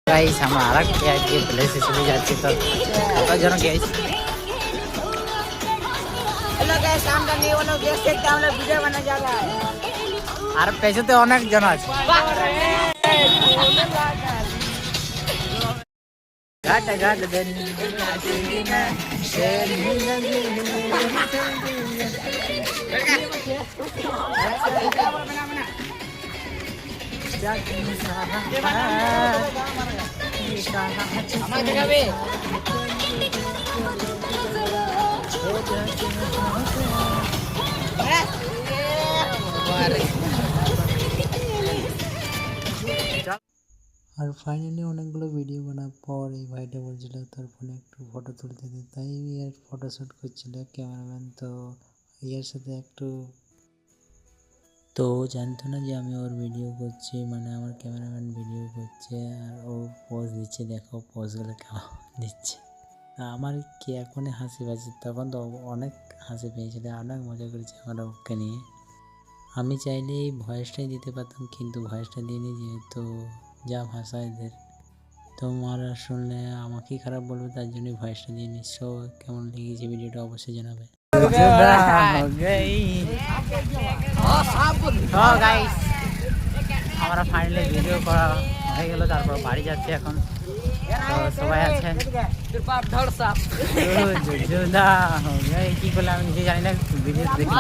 Guys हम आरक के place से चले जाते तो कत जन गाइस हेलो गाइस हम का नहीं वाला देख सकते हम लोग वीडियो बना जा रहा है আর পেছতে অনেক জন আছে গাট গাট দেন আমার দেখাবে আর ফাইনালি অনেকগুলো ভিডিও বানার পর এই ভাইটা বলছিল তার ফোনে একটু ফটো তুলতে দিতে, তাই এর ফটোশ্যুট করছিল ক্যামেরাম্যান। তো এর সাথে একটু তো জানতো না যে আমি ওর ভিডিও করছি, মানে আমার ক্যামেরাম্যান ভিডিও করছে আর ও পোজ দিচ্ছে। দেখো পোজগুলো কেমন দিচ্ছে। আমার কি এখনই হাসি পাচ্ছে, তখন তো অনেক হাসি পেয়েছিল, অনেক মজা করেছে আমরা ওকে নিয়ে। আমি চাইলে এই ভয়েসটাই দিতে পারতাম, কিন্তু ভয়েসটা দিইনি, যেহেতু যা ভাষা এদের তোমরা শুনলে আমাকেই খারাপ বলবে, তার জন্যই ভয়েসটা দিয়ে নিচ্ছ। কেমন লেগেছে ভিডিওটা অবশ্যই জানাবে। গাইস আমরা ফাইনালি ভিডিও করা হয়ে গেল, তারপর বাড়ি যাচ্ছি এখন। তো সবাই আছে কি করলে আমি নিজে জানি না, ভিডিও দেখি।